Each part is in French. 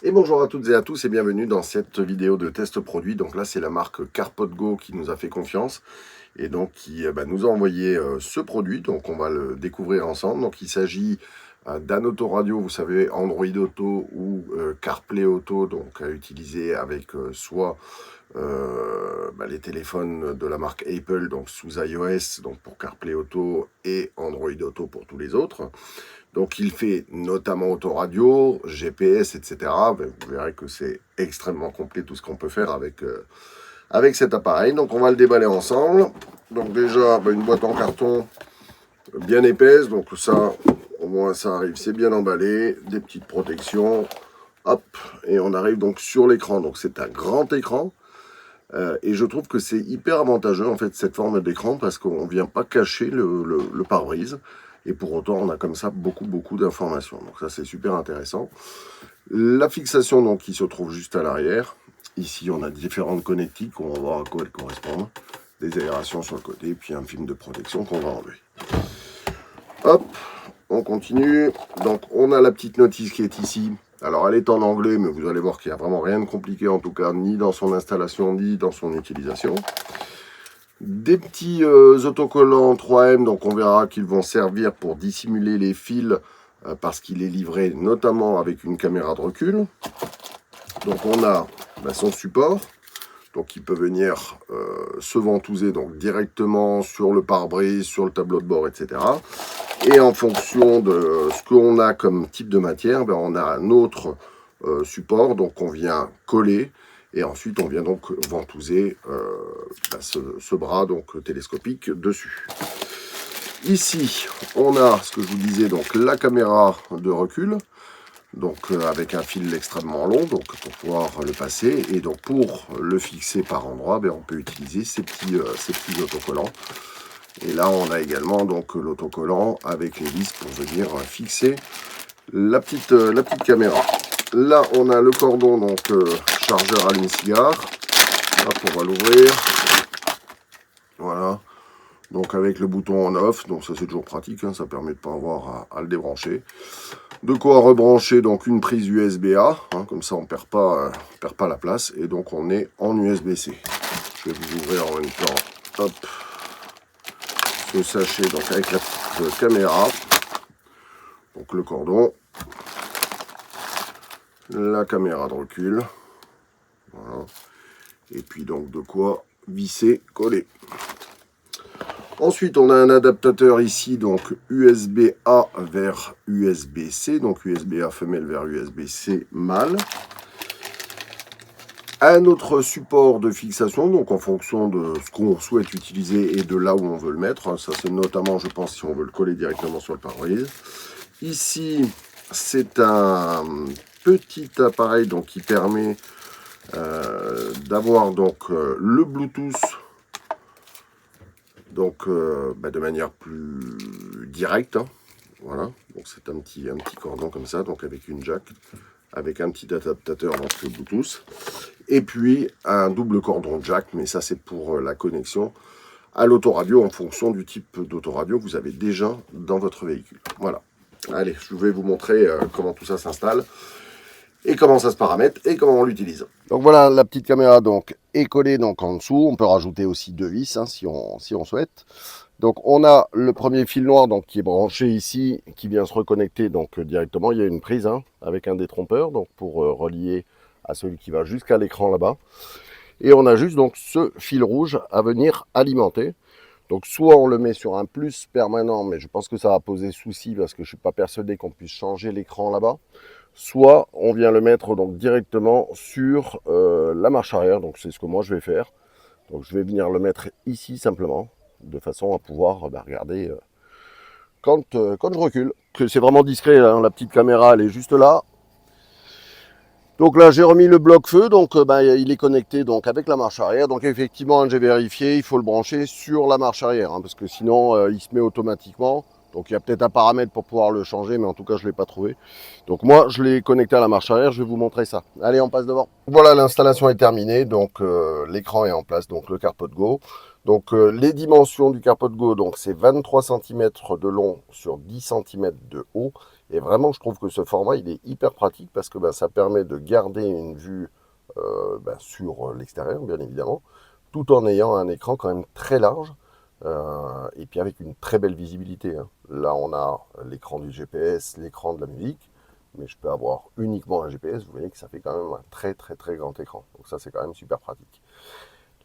Et bonjour à toutes et à tous et bienvenue dans cette vidéo de test produit. Donc là c'est la marque CarPodGo qui nous a fait confiance et donc qui nous a envoyé ce produit. Donc on va le découvrir ensemble. Donc il s'agit d'un autoradio, vous savez, Android Auto ou CarPlay Auto, donc à utiliser avec soit les téléphones de la marque Apple, donc sous iOS, donc pour CarPlay Auto et Android Auto pour tous les autres. Donc il fait notamment autoradio, GPS, etc. Vous verrez que c'est extrêmement complet tout ce qu'on peut faire avec cet appareil. Donc on va le déballer ensemble. Donc déjà une boîte en carton bien épaisse, donc ça au moins ça arrive, c'est bien emballé, des petites protections, hop, et on arrive donc sur l'écran. Donc c'est un grand écran. Et je trouve que c'est hyper avantageux en fait cette forme d'écran parce qu'on ne vient pas cacher le pare-brise et pour autant on a comme ça beaucoup d'informations. Donc ça c'est super intéressant. La fixation donc qui se trouve juste à l'arrière. Ici on a différentes connectiques, on va voir à quoi elles correspondent. Des aérations sur le côté, puis un film de protection qu'on va enlever. Hop, on continue. Donc on a la petite notice qui est ici. Alors elle est en anglais, mais vous allez voir qu'il n'y a vraiment rien de compliqué, en tout cas, ni dans son installation, ni dans son utilisation. Des petits autocollants 3M, donc on verra qu'ils vont servir pour dissimuler les fils, parce qu'il est livré notamment avec une caméra de recul. Donc on a son support, donc il peut venir se ventouser donc, directement sur le pare-brise, sur le tableau de bord, etc. Et en fonction de ce qu'on a comme type de matière, on a un autre support, donc on vient coller, et ensuite on vient donc ventouser ce bras donc télescopique dessus. Ici, on a ce que je vous disais, donc la caméra de recul, donc avec un fil extrêmement long, donc pour pouvoir le passer, et donc pour le fixer par endroit, on peut utiliser ces petits autocollants. Et là, on a également donc l'autocollant avec les vis pour venir fixer la petite caméra. Là, on a le cordon donc chargeur allume-cigare. Hop, on va l'ouvrir. Voilà. Donc avec le bouton on off, donc ça c'est toujours pratique, hein, ça permet de ne pas avoir à le débrancher. De quoi rebrancher donc une prise USB-A, hein, comme ça on perd pas la place, et donc on est en USB-C. Je vais vous ouvrir en même temps. Hop. Ce sachet donc avec la petite caméra, donc le cordon, la caméra de recul, voilà. Et puis donc de quoi visser, coller. Ensuite on a un adaptateur ici, donc USB-A vers USB-C, donc USB-A femelle vers USB-C mâle. Un autre support de fixation, donc en fonction de ce qu'on souhaite utiliser et de là où on veut le mettre. Ça c'est notamment, je pense, si on veut le coller directement sur le pare-brise. Ici, c'est un petit appareil donc, qui permet d'avoir donc le Bluetooth donc, de manière plus directe. Hein. Voilà, donc c'est un petit cordon comme ça, donc avec une jack, avec un petit adaptateur donc le Bluetooth. Et puis un double cordon jack, mais ça c'est pour la connexion à l'autoradio en fonction du type d'autoradio que vous avez déjà dans votre véhicule. Voilà. Allez, je vais vous montrer comment tout ça s'installe et comment ça se paramètre et comment on l'utilise. Donc voilà, la petite caméra donc est collée donc en dessous. On peut rajouter aussi deux vis hein, si on souhaite. Donc on a le premier fil noir donc qui est branché ici, qui vient se reconnecter donc directement. Il y a une prise hein, avec un détrompeur donc pour relier à celui qui va jusqu'à l'écran là-bas. Et on a juste donc ce fil rouge à venir alimenter. Donc soit on le met sur un plus permanent, mais je pense que ça va poser souci parce que je ne suis pas persuadé qu'on puisse changer l'écran là-bas. Soit on vient le mettre donc directement sur la marche arrière. Donc c'est ce que moi je vais faire. Donc je vais venir le mettre ici simplement, de façon à pouvoir regarder quand je recule. C'est vraiment discret, hein, la petite caméra elle est juste là. Donc là j'ai remis le bloc feu, donc il est connecté donc avec la marche arrière. Donc effectivement j'ai vérifié, il faut le brancher sur la marche arrière, hein, parce que sinon il se met automatiquement. Donc il y a peut-être un paramètre pour pouvoir le changer, mais en tout cas je ne l'ai pas trouvé. Donc moi je l'ai connecté à la marche arrière, je vais vous montrer ça. Allez, on passe devant. Voilà, l'installation est terminée, donc l'écran est en place, donc le CarPodGo. Donc les dimensions du CarPodGo, donc c'est 23 cm de long sur 10 cm de haut. Et vraiment, je trouve que ce format, il est hyper pratique parce que ça permet de garder une vue sur l'extérieur, bien évidemment, tout en ayant un écran quand même très large et puis avec une très belle visibilité. Hein. Là, on a l'écran du GPS, l'écran de la musique, mais je peux avoir uniquement un GPS. Vous voyez que ça fait quand même un très très très grand écran. Donc ça, c'est quand même super pratique.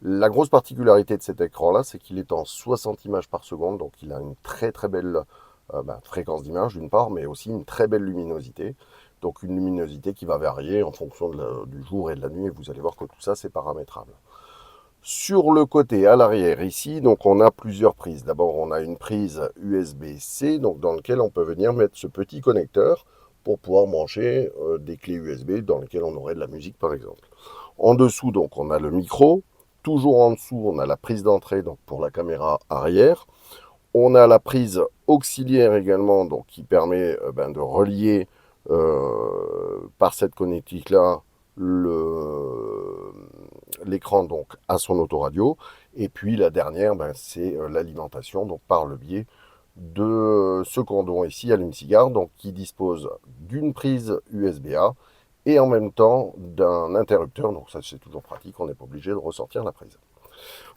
La grosse particularité de cet écran-là, c'est qu'il est en 60 images par seconde, donc il a une très très belle fréquence d'image d'une part, mais aussi une très belle luminosité. Donc une luminosité qui va varier en fonction du jour et de la nuit, et vous allez voir que tout ça c'est paramétrable. Sur le côté à l'arrière ici, donc on a plusieurs prises. D'abord on a une prise USB-C, donc dans laquelle on peut venir mettre ce petit connecteur pour pouvoir brancher des clés USB dans lesquelles on aurait de la musique par exemple. En dessous donc on a le micro. Toujours en dessous, on a la prise d'entrée donc pour la caméra arrière. On a la prise auxiliaire également, donc qui permet de relier par cette connectique-là l'écran donc à son autoradio. Et puis la dernière, c'est l'alimentation donc par le biais de ce cordon ici allume-cigare, donc qui dispose d'une prise USB-A et en même temps d'un interrupteur. Donc ça c'est toujours pratique, on n'est pas obligé de ressortir la prise.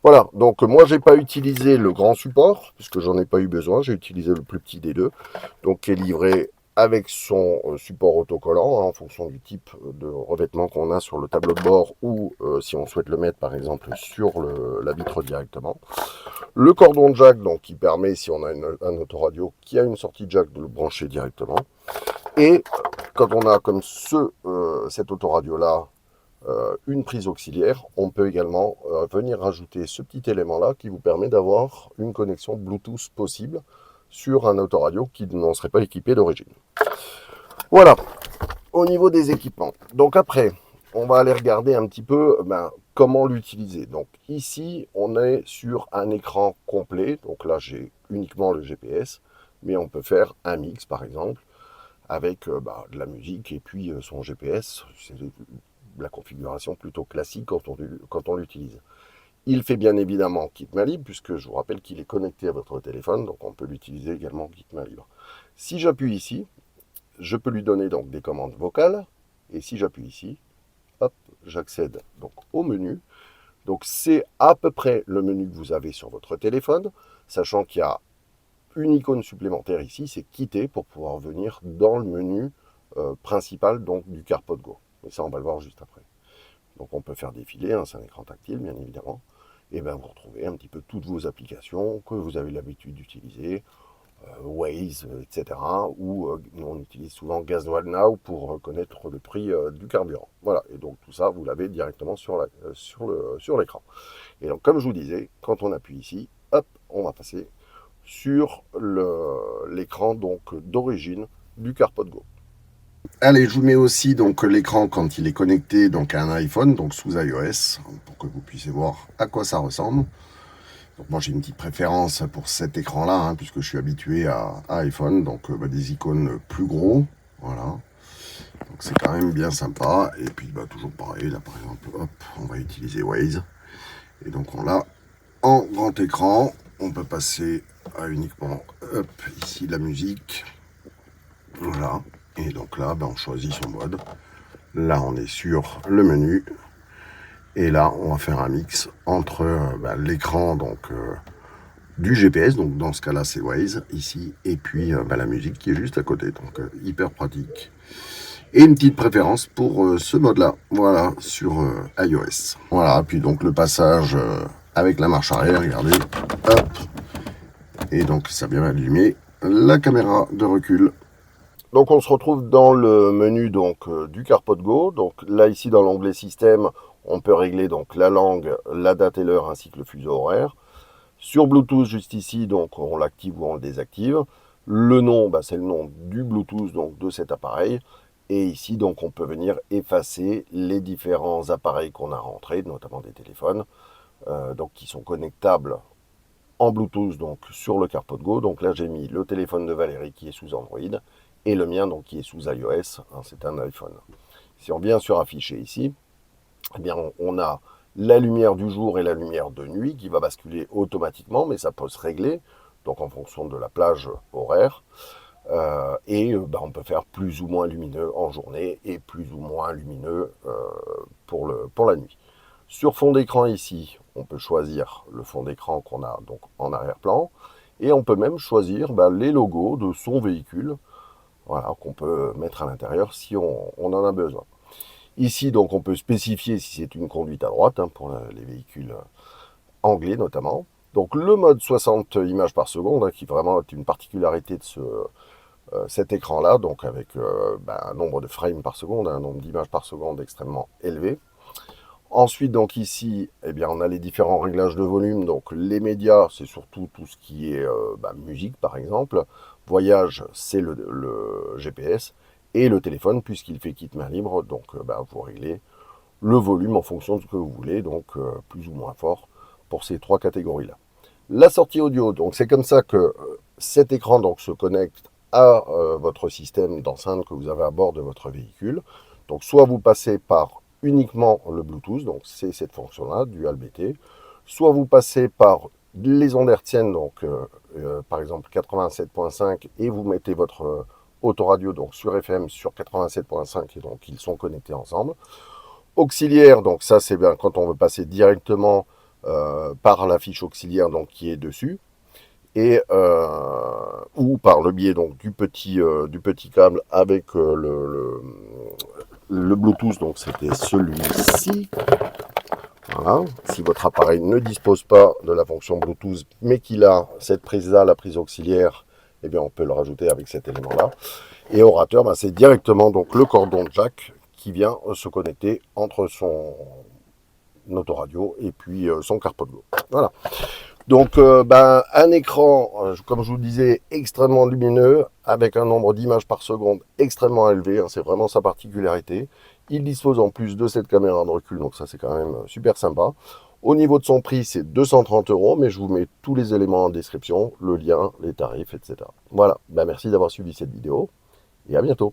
Voilà, donc moi j'ai pas utilisé le grand support, puisque j'en ai pas eu besoin, j'ai utilisé le plus petit des deux, donc qui est livré avec son support autocollant, hein, en fonction du type de revêtement qu'on a sur le tableau de bord, ou si on souhaite le mettre par exemple sur la vitre directement. Le cordon jack, donc qui permet, si on a un autoradio qui a une sortie jack, de le brancher directement. Et quand on a comme cet autoradio là, une prise auxiliaire, on peut également venir rajouter ce petit élément là qui vous permet d'avoir une connexion Bluetooth possible sur un autoradio qui n'en serait pas équipé d'origine. Voilà, au niveau des équipements. Donc après, on va aller regarder un petit peu comment l'utiliser. Donc ici, on est sur un écran complet. Donc là, j'ai uniquement le GPS, mais on peut faire un mix par exemple avec de la musique et puis son GPS. C'est la configuration plutôt classique quand on l'utilise. Il fait bien évidemment kit main libre, puisque je vous rappelle qu'il est connecté à votre téléphone, donc on peut l'utiliser également kit main libre. Si j'appuie ici, je peux lui donner donc des commandes vocales, et si j'appuie ici, hop, j'accède donc au menu. Donc c'est à peu près le menu que vous avez sur votre téléphone, sachant qu'il y a une icône supplémentaire ici, c'est quitter pour pouvoir venir dans le menu principal donc du CarPod Go. Mais ça, on va le voir juste après. Donc on peut faire défiler, hein, c'est un écran tactile bien évidemment. Et vous retrouvez un petit peu toutes vos applications que vous avez l'habitude d'utiliser, Waze, etc. Ou on utilise souvent Gasoil Now pour connaître le prix du carburant. Voilà, et donc tout ça, vous l'avez directement sur l'écran. Et donc comme je vous disais, quand on appuie ici, hop, on va passer sur l'écran donc d'origine du CarPod Go. Allez, je vous mets aussi donc l'écran quand il est connecté donc à un iPhone, donc sous iOS, pour que vous puissiez voir à quoi ça ressemble. Donc moi j'ai une petite préférence pour cet écran-là, hein, puisque je suis habitué à iPhone, donc des icônes plus gros, voilà. Donc c'est quand même bien sympa. Et puis toujours pareil, là par exemple, hop, on va utiliser Waze. Et donc on l'a en grand écran. On peut passer à uniquement, hop, ici la musique. Voilà. Et donc là, on choisit son mode. Là, on est sur le menu. Et là, on va faire un mix entre l'écran du GPS. Donc dans ce cas-là, c'est Waze ici. Et puis la musique qui est juste à côté. Donc hyper pratique. Et une petite préférence pour ce mode-là. Voilà, sur iOS. Voilà, puis donc le passage avec la marche arrière, regardez. Hop. Et donc ça vient allumer la caméra de recul. Donc on se retrouve dans le menu du CarPod Go. Donc là ici dans l'onglet système, on peut régler donc la langue, la date et l'heure ainsi que le fuseau horaire. Sur Bluetooth juste ici, donc on l'active ou on le désactive. Le nom, c'est le nom du Bluetooth donc de cet appareil. Et ici donc on peut venir effacer les différents appareils qu'on a rentrés, notamment des téléphones, donc qui sont connectables en Bluetooth donc sur le CarPod Go. Donc là j'ai mis le téléphone de Valérie qui est sous Android et le mien donc qui est sous iOS, hein, c'est un iPhone. Si on vient sur afficher ici, eh bien on a la lumière du jour et la lumière de nuit qui va basculer automatiquement, mais ça peut se régler donc en fonction de la plage horaire. On peut faire plus ou moins lumineux en journée et plus ou moins lumineux pour la nuit. Sur fond d'écran ici, on peut choisir le fond d'écran qu'on a donc en arrière-plan et on peut même choisir les logos de son véhicule, voilà, qu'on peut mettre à l'intérieur si on en a besoin. Ici, donc, on peut spécifier si c'est une conduite à droite, hein, pour les véhicules anglais notamment. Donc le mode 60 images par seconde, hein, qui vraiment est une particularité de cet écran-là, donc avec un nombre de frames par seconde, un nombre d'images par seconde extrêmement élevé. Ensuite, donc ici, eh bien, on a les différents réglages de volume. Donc les médias, c'est surtout tout ce qui est musique, par exemple. Voyage, c'est le GPS. Et le téléphone, puisqu'il fait kit main libre, donc vous réglez le volume en fonction de ce que vous voulez, donc plus ou moins fort pour ces trois catégories-là. La sortie audio, donc c'est comme ça que cet écran donc, se connecte à votre système d'enceinte que vous avez à bord de votre véhicule. Donc soit vous passez par uniquement le Bluetooth, donc c'est cette fonction-là, Dual BT, soit vous passez par les ondes hertziennes, donc par exemple 87.5, et vous mettez votre autoradio donc sur FM sur 87.5, et donc ils sont connectés ensemble. Auxiliaire, donc ça c'est bien quand on veut passer directement par la fiche auxiliaire donc qui est dessus, et ou par le biais donc du petit câble avec le Bluetooth, donc c'était celui-ci. Voilà. Si votre appareil ne dispose pas de la fonction Bluetooth, mais qu'il a cette prise-là, la prise auxiliaire, eh bien on peut le rajouter avec cet élément-là. Et orateur, c'est directement donc le cordon jack qui vient se connecter entre son autoradio et puis son CarPodGo. Voilà. Donc un écran, comme je vous disais, extrêmement lumineux, avec un nombre d'images par seconde extrêmement élevé, hein, c'est vraiment sa particularité. Il dispose en plus de cette caméra de recul, donc ça c'est quand même super sympa. Au niveau de son prix, c'est 230 €, mais je vous mets tous les éléments en description, le lien, les tarifs, etc. Voilà, merci d'avoir suivi cette vidéo, et à bientôt.